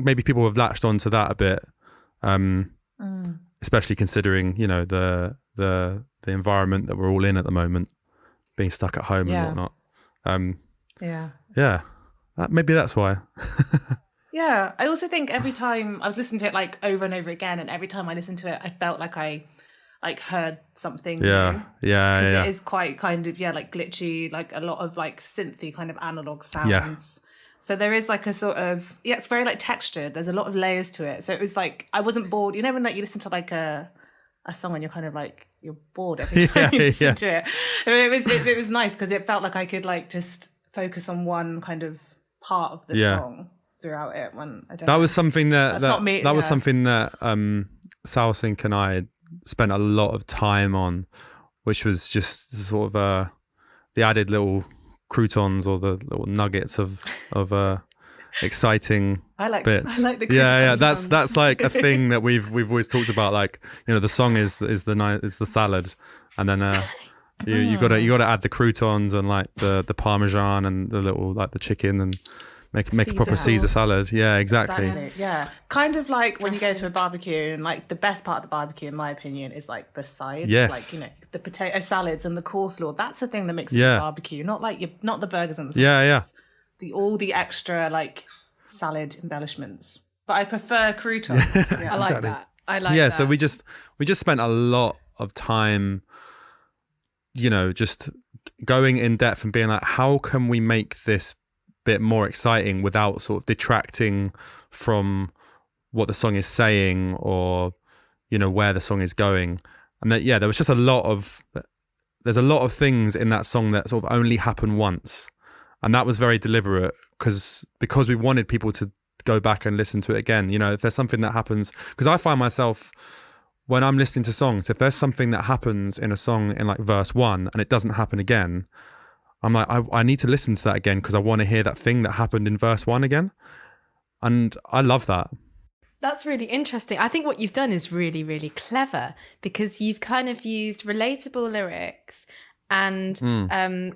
maybe people have latched onto that a bit, especially considering the environment that we're all in at the moment, being stuck at home and whatnot. Maybe that's why. Yeah, I also think every time I was listening to it like over and over again, and every time I listened to it, I felt like I heard something new. Yeah. It is quite kind of like glitchy, like a lot of like synthy kind of analog sounds. So there is like a sort of it's very like textured. There's a lot of layers to it. So it was like I wasn't bored. You know when like you listen to like a song and you're kind of like you're bored every time you listen to it. I mean, it was nice because it felt like I could like just focus on one kind of part of the song throughout it. That was something that was yeah. something that Southsync and I spent a lot of time on, which was just sort of the added little croutons or the little nuggets of exciting bits. I like the croutons. That's like a thing that we've always talked about. Like the song is the salad, and then you gotta add the croutons and like the parmesan and the little like the chicken and make a proper Caesar salad. Yeah, exactly. Yeah, kind of like when you go to a barbecue, and like the best part of the barbecue, in my opinion, is like the sides. Yes. Like the potato salads and the coleslaw. That's the thing that makes it a barbecue. Not the burgers and the salads. All the extra like salad embellishments. But I prefer croutons. I like that. I like that. So we just spent a lot of time, just going in depth and being like, how can we make this bit more exciting without sort of detracting from what the song is saying or where the song is going. And that there was just there's a lot of things in that song that sort of only happen once, and that was very deliberate because we wanted people to go back and listen to it again. If there's something that happens, because I find myself when I'm listening to songs, if there's something that happens in a song in like verse 1 and it doesn't happen again, I'm like, I need to listen to that again because I want to hear that thing that happened in verse 1 again. And I love that. That's really interesting. I think what you've done is really, really clever because you've kind of used relatable lyrics and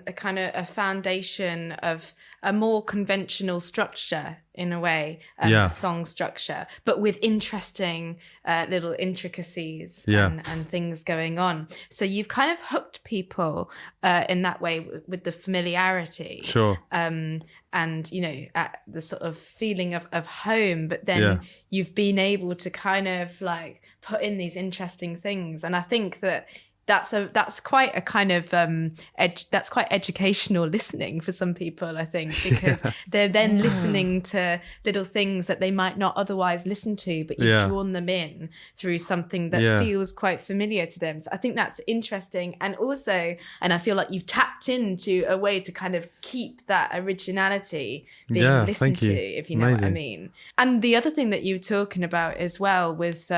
a kind of a foundation of a more conventional structure in a way, a song structure, but with interesting little intricacies and things going on. So you've kind of hooked people in that way with the familiarity. Sure. And, at the sort of feeling of home, but then you've been able to kind of like put in these interesting things. And I think that that's quite a kind of that's quite educational listening for some people, I think, because they're then listening to little things that they might not otherwise listen to, but you've drawn them in through something that feels quite familiar to them. So I think that's interesting. And also, and I feel like you've tapped into a way to kind of keep that originality being listened to, if you know what I mean. And the other thing that you were talking about as well with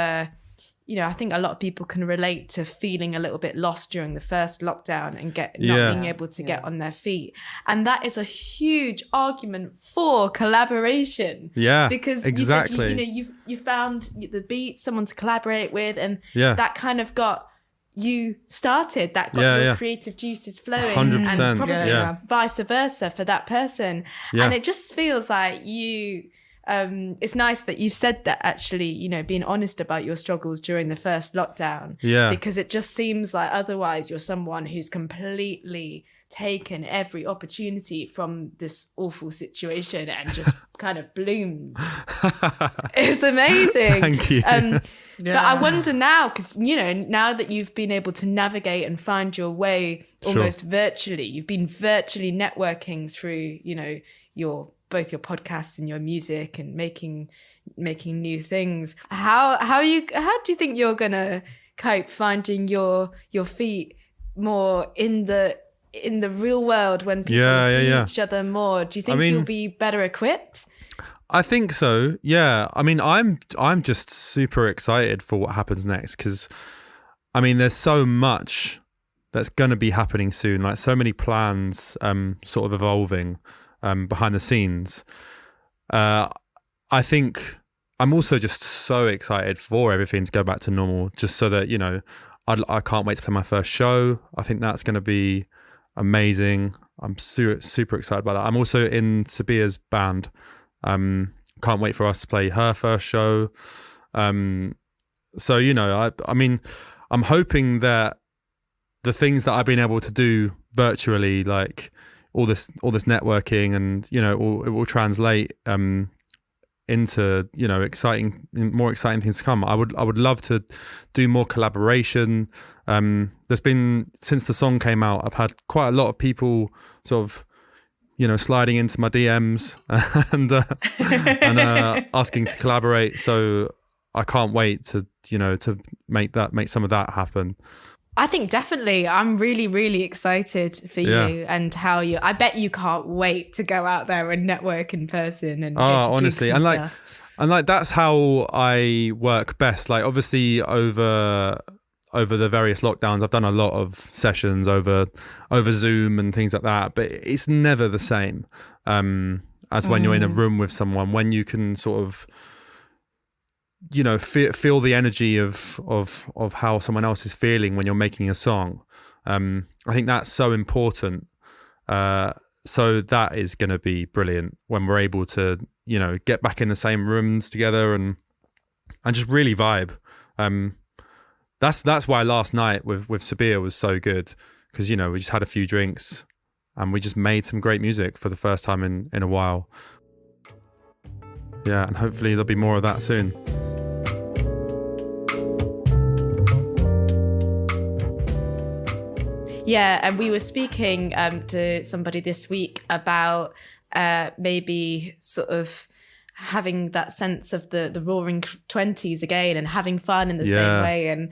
I think a lot of people can relate to feeling a little bit lost during the first lockdown and not being able to get on their feet. And that is a huge argument for collaboration. Yeah, because exactly. you found the beat, someone to collaborate with, and that kind of got you started, that got your creative juices flowing 100%, and probably vice versa for that person. And it just feels like you... it's nice that you've said that, actually, being honest about your struggles during the first lockdown, because it just seems like otherwise you're someone who's completely taken every opportunity from this awful situation and just kind of bloomed. It's amazing. Thank you. But I wonder now, because, you know, now that you've been able to navigate and find your way almost virtually, you've been virtually networking through, you know, both your podcasts and your music and making new things. How do you think you're gonna cope finding your feet more in the real world when people see each other more? Do you think you'll be better equipped? I think so. Yeah. I mean, I'm just super excited for what happens next, because I mean, there's so much that's going to be happening soon. Like so many plans, sort of evolving, behind the scenes. I think I'm also just so excited for everything to go back to normal, just so that, you know, I can't wait to play my first show. I think that's going to be amazing. I'm super excited about that. I'm also in Sabiyha's band. Can't wait for us to play her first show. So, you know, I mean, I'm hoping that the things that I've been able to do virtually, like all this networking, and, you know, it will translate into, you know, more exciting things to come. I would love to do more collaboration. There's been, since the song came out, I've had quite a lot of people sort of, you know, sliding into my DMs and asking to collaborate. So I can't wait to, you know, to make some of that happen. I think definitely. I'm really, really excited for you and how I bet you can't wait to go out there and network in person and honestly, and stuff. like that's how I work best. Like obviously over the various lockdowns, I've done a lot of sessions over Zoom and things like that, but it's never the same as when you're in a room with someone, when you can sort of, you know, feel the energy of how someone else is feeling when you're making a song. I think that's so important. So that is going to be brilliant when we're able to, you know, get back in the same rooms together and just really vibe. That's why last night with Sabiyha was so good, because, you know, we just had a few drinks and we just made some great music for the first time in a while. Yeah, and hopefully there'll be more of that soon. Yeah, and we were speaking to somebody this week about maybe sort of having that sense of the roaring 20s again and having fun in the same way, and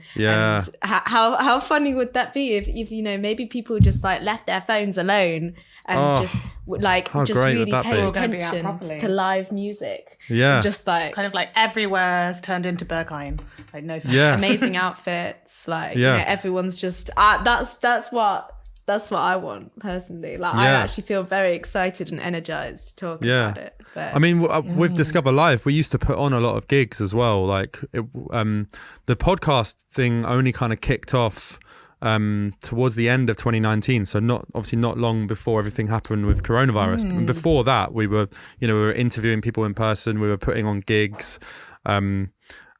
how funny would that be if you know, maybe people just like left their phones alone and just really pay attention to live music. Just like kind of like everywhere's turned into Berghain, like no phones. Amazing outfits, like you know, everyone's just that's what I want personally. Like I actually feel very excited and energized to talk about it. But, I mean, with Discover Live, we used to put on a lot of gigs as well. Like the podcast thing only kind of kicked off towards the end of 2019. So not long before everything happened with coronavirus. And before that, we were interviewing people in person. We were putting on gigs.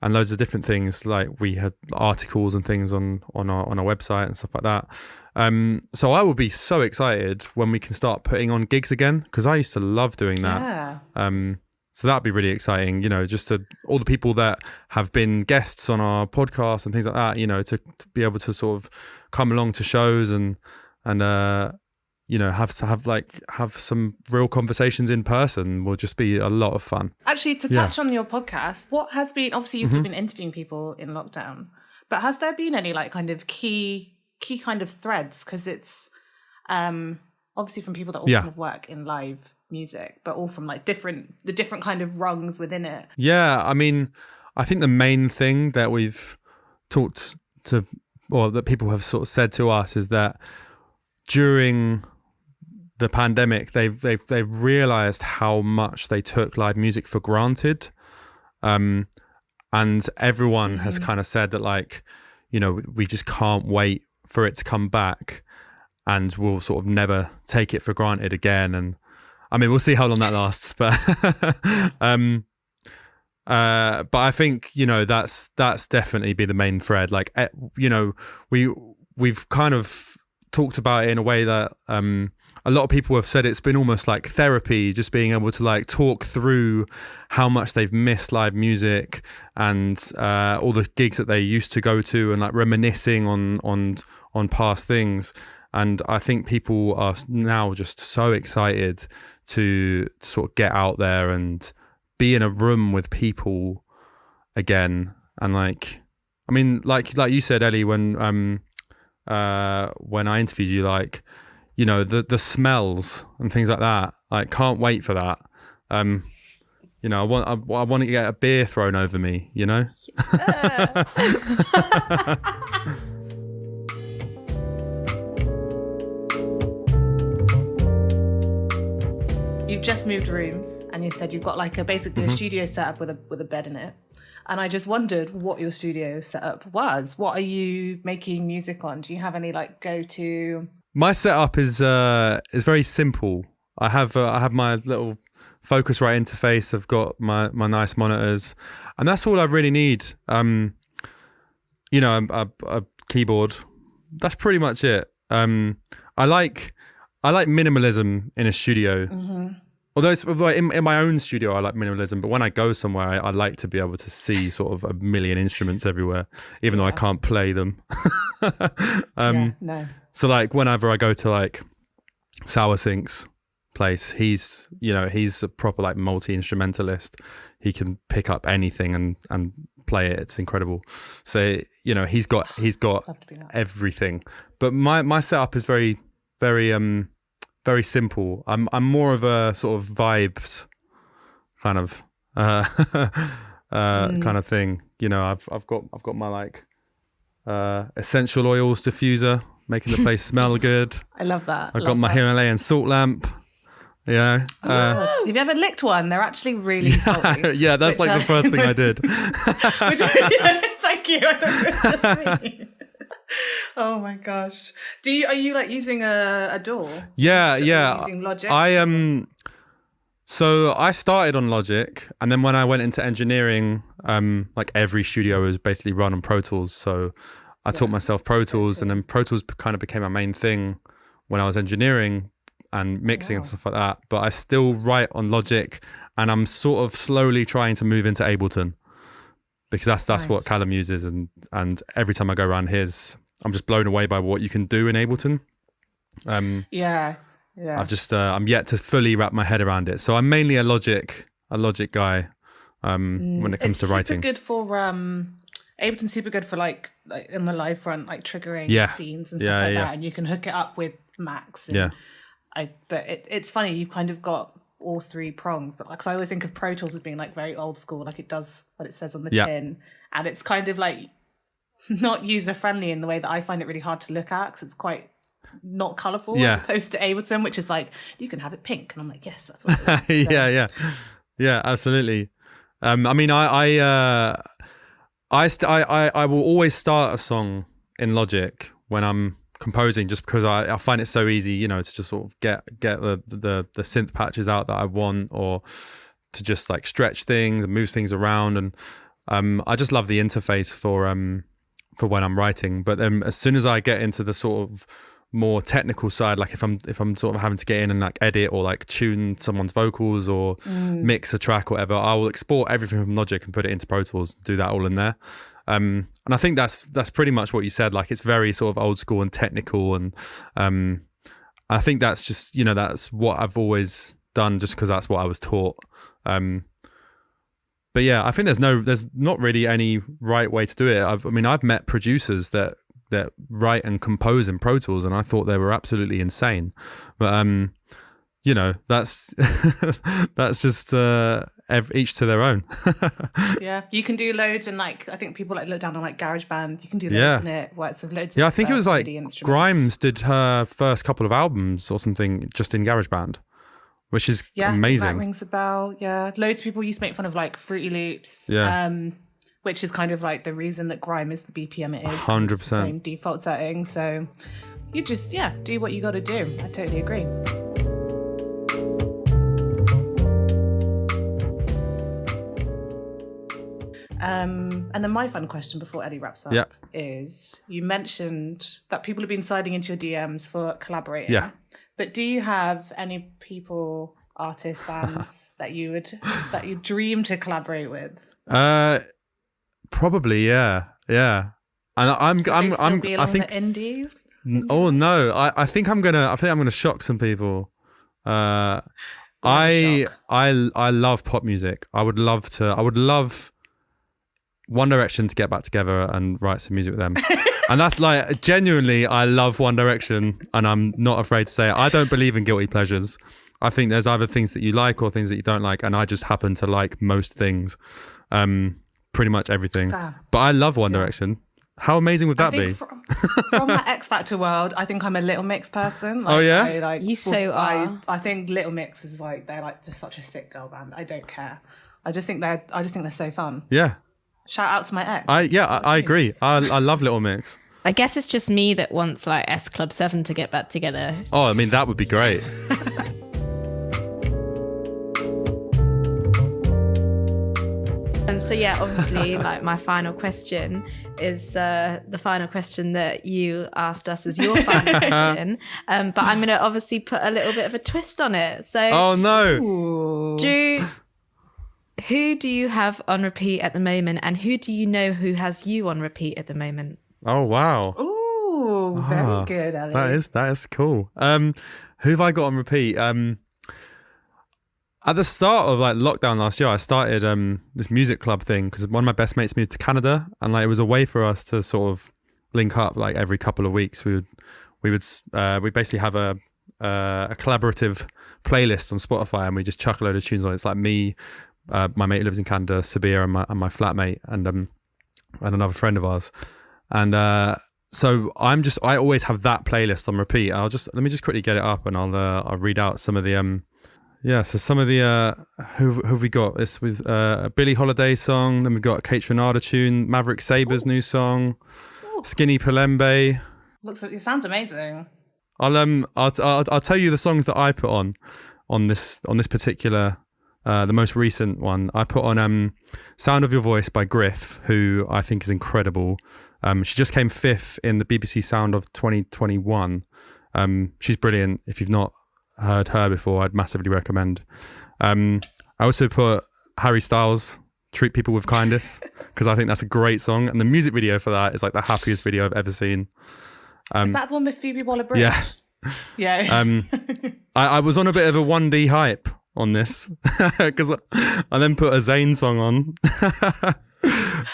And loads of different things, like we had articles and things on our website and stuff like that. So I will be so excited when we can start putting on gigs again, because I used to love doing that. So that'd be really exciting, you know, just to all the people that have been guests on our podcast and things like that, you know, to be able to sort of come along to shows and you know, have some real conversations in person will just be a lot of fun. Actually, to touch on your podcast, what has been, obviously you've still been interviewing people in lockdown, but has there been any like kind of key kind of threads? Because it's obviously from people that all kind of work in live music, but all from like the different kind of rungs within it. Yeah, I mean, I think the main thing that we've talked to, or that people have sort of said to us, is that during the pandemic, they've realized how much they took live music for granted, and everyone has kind of said that, like, you know, we just can't wait for it to come back, and we'll sort of never take it for granted again. And I mean, we'll see how long that lasts, but but I think, you know, that's definitely be the main thread. Like, you know, we've kind of talked about it in a way that a lot of people have said it's been almost like therapy, just being able to like talk through how much they've missed live music and all the gigs that they used to go to, and like reminiscing on past things. And I think people are now just so excited to sort of get out there and be in a room with people again. And like, I mean, like you said, Ellie, when I interviewed you, like, you know, the smells and things like that, like, can't wait for that. You know, I want to get a beer thrown over me, you know? Yeah. You've just moved rooms, and you said you've got like basically a studio set up with a bed in it. And I just wondered what your studio setup was. What are you making music on? Do you have any like go-to? My setup is very simple. I have my little Focusrite interface. I've got my nice monitors, and that's all I really need. You know, a keyboard. That's pretty much it. I like minimalism in a studio. Although it's like in my own studio, I like minimalism, but when I go somewhere, I like to be able to see sort of a million instruments everywhere, even though I can't play them. No. So like whenever I go to like Sour Sync's place, he's a proper like multi-instrumentalist. He can pick up anything and play it. It's incredible. So, you know, he's got everything. But my setup is very, very very simple. I'm more of a sort of vibes kind of kind of thing. You know, I've got my like essential oils diffuser, making the place smell good. I love that. I've got my Himalayan salt lamp. Yeah. Have you ever licked one? They're actually really salty. Yeah, that's like the first thing I did. Thank you. I don't know what to mean. Oh my gosh. Are you like using a DAW? Yeah. Using Logic? So I started on Logic, and then when I went into engineering, like every studio was basically run on Pro Tools. So I taught myself Pro Tools, and then Pro Tools kind of became my main thing when I was engineering and mixing and stuff like that. But I still write on Logic, and I'm sort of slowly trying to move into Ableton, because that's nice. What Callum uses, and every time I go around his, I'm just blown away by what you can do in Ableton. Yeah. I've just I'm yet to fully wrap my head around it. So I'm mainly a Logic guy when it comes to writing. It's super good for Ableton's super good for like in the live front, like triggering scenes and stuff like that, and you can hook it up with Max. And but it's funny, you've kind of got all three prongs, but like, 'cause I always think of Pro Tools as being like very old school, like it does what it says on the tin, and it's kind of like not user friendly in the way that I find it really hard to look at, because it's quite not colourful as opposed to Ableton, which is like, you can have it pink, and I'm like, yes, that's what it is. Yeah, absolutely. I mean, I will always start a song in Logic when I'm composing, just because I find it so easy, you know, to just sort of get the synth patches out that I want, or to just like stretch things and move things around, and I just love the interface for when I'm writing. But then as soon as I get into the sort of more technical side, like if I'm sort of having to get in and like edit or like tune someone's vocals or mix a track or whatever, I will export everything from Logic and put it into Pro Tools, do that all in there. And I think that's pretty much what you said. Like, it's very sort of old school and technical, and I think that's just, you know, that's what I've always done, just because that's what I was taught. But yeah, I think there's not really any right way to do it. I've met producers that write and compose in Pro Tools, and I thought they were absolutely insane. But you know, that's that's just each to their own. Yeah, you can do loads, and like I think people like look down on like GarageBand. You can do loads in it. Works with loads. Yeah, of, I think it was like MIDI instruments. Grimes did her first couple of albums or something just in GarageBand, which is amazing. That rings a bell. Yeah, loads of people used to make fun of like Fruity Loops. Which is kind of like the reason that Grime is the BPM it is. 100%. Same default setting. So you just do what you got to do. I totally agree. And then my fun question before Ellie wraps up Yep. is, you mentioned that people have been sliding into your DMs for collaborating. Yeah. But do you have any people, artists, bands that you dream to collaborate with? Probably, yeah. And I think the indie. Oh no, I think I'm gonna shock some people. I love pop music. I would love One Direction to get back together and write some music with them. And that's like, genuinely, I love One Direction, and I'm not afraid to say it. I don't believe in guilty pleasures. I think there's either things that you like or things that you don't like, and I just happen to like most things, pretty much everything. Fair. But I love One Direction. How amazing would that be? From that X Factor world, I think I'm a Little Mix person. Oh, yeah? You so are. I think Little Mix is like, they're like just such a sick girl band. I don't care. I just think they're so fun. Yeah. Shout out to my ex. I agree. I love Little Mix. I guess it's just me that wants like S Club 7 to get back together. Oh, I mean, that would be great. So yeah, obviously, like my final question is the final question that you asked us as your final question. But I'm going to obviously put a little bit of a twist on it. So, Oh no. Ooh. Drew, who do you have on repeat at the moment, and who do you know who has you on repeat at the moment? Oh wow. Ooh, very good, Ellie. That is cool. Who have I got on repeat? At the start of like lockdown last year, I started this music club thing because one of my best mates moved to Canada, and like it was a way for us to sort of link up. Like every couple of weeks, we basically have a collaborative playlist on Spotify, and we just chuck a load of tunes on. It's like me, my mate who lives in Canada, Sabiyha, and my flatmate, and another friend of ours, and so I always have that playlist on repeat. Let me just quickly get it up, and I'll read out some of the so some of the who have we got? This with a Billie Holiday song, then we've got a Kate Renata tune, Maverick Saber's new song, Skinny Palembe. It sounds amazing. I'll tell you the songs that I put on this particular the most recent one. I put on Sound of Your Voice by Griff, who I think is incredible. She just came 5th in the BBC Sound of 2021. She's brilliant. If you've not heard her before, I'd massively recommend. I also put Harry Styles, Treat People with Kindness, because I think that's a great song, and the music video for that is like the happiest video I've ever seen. Is that the one with Phoebe Waller-Bridge? Yeah. I was on a bit of a 1D hype on this because I then put a Zayn song on.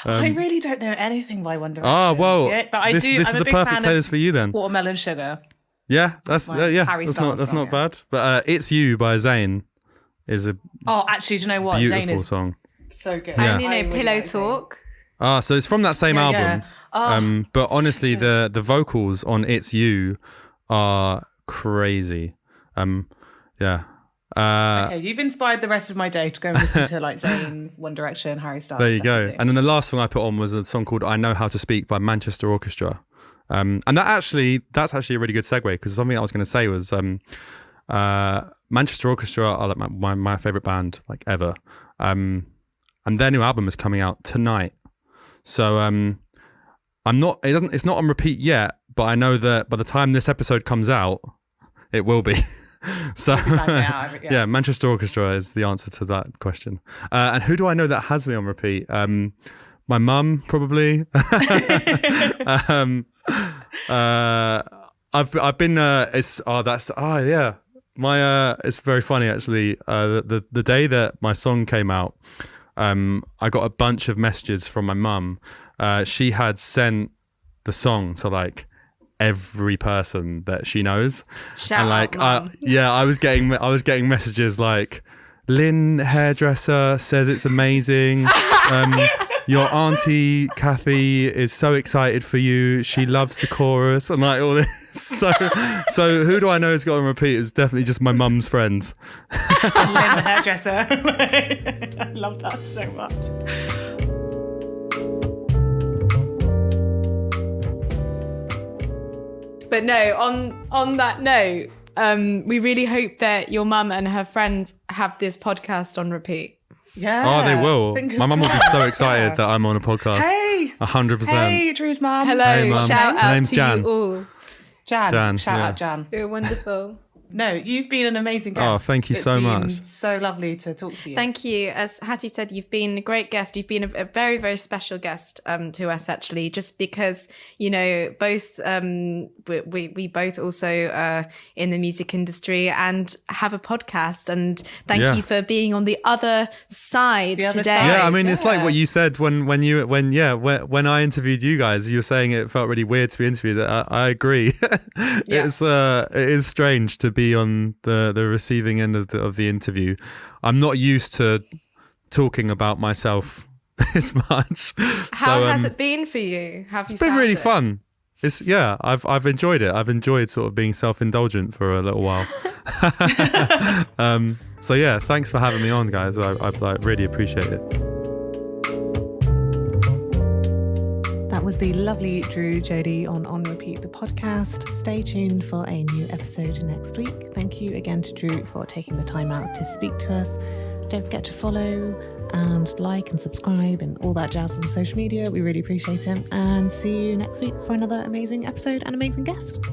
I really don't know anything by One Direction. Oh well, yeah, but this is the perfect playlist for you then. Watermelon Sugar. Yeah, that's not bad. But It's You by Zayn is a actually, do you know what? beautiful Zayn is song. So good. I only know really Pillow like Zayn. Talk. So it's from that same album. Yeah. But honestly, the vocals on It's You are crazy. Okay, you've inspired the rest of my day to go and listen to like Zayn, One Direction, Harry Styles. There you go. definitely. And then the last song I put on was a song called I Know How to Speak by Manchester Orchestra. And that's actually a really good segue, because something I was going to say was Manchester Orchestra are like my favorite band like ever. And their new album is coming out tonight. So it's not on repeat yet, but I know that by the time this episode comes out, it will be. So yeah, Manchester Orchestra is the answer to that question. And who do I know that has me on repeat? My mum, probably. I've been it's very funny actually. The day that my song came out, I got a bunch of messages from my mum. She had sent the song to like every person that she knows. Shout out, Mum. I was getting messages like, Lynn hairdresser says it's amazing. Your auntie Kathy is so excited for you. She loves the chorus and like all this. So who do I know has got on repeat? It's definitely just my mum's friends. Lynn the hairdresser. I love that so much. But no, on that note, we really hope that your mum and her friends have this podcast on repeat. Yeah. Oh, they will. Fingers My mum will be crossed. so excited Yeah. that I'm on a podcast. Hey. 100%. Hey, Drew's mum. Hello, Hey, Mum. shout My out name's to Jan. you all. Jan. Shout yeah. out Jan. You're wonderful. No, you've been an amazing guest. Oh, thank you It's so been much. so lovely to talk to you. Thank you. As Hattie said, you've been a great guest. You've been a very, very special guest to us, actually, just because, you know, both we both also are in the music industry and have a podcast. And thank you for being on the other side The other today. side. Yeah, I mean, it's like Yeah. what you said when I interviewed you guys. You were saying it felt really weird to be interviewed. I agree. It is strange to be on the receiving end of the interview. I'm not used to talking about myself this much. How has it been for you? It's been really fun. I've enjoyed it. I've enjoyed sort of being self-indulgent for a little while. So yeah, thanks for having me on, guys. I really appreciate it. That was the lovely Drew Jodi on Repeat the podcast. Stay tuned for a new episode next week. Thank you again to Drew for taking the time out to speak to us. Don't forget to follow and like and subscribe and all that jazz on social media. We really appreciate it. And see you next week for another amazing episode and amazing guest.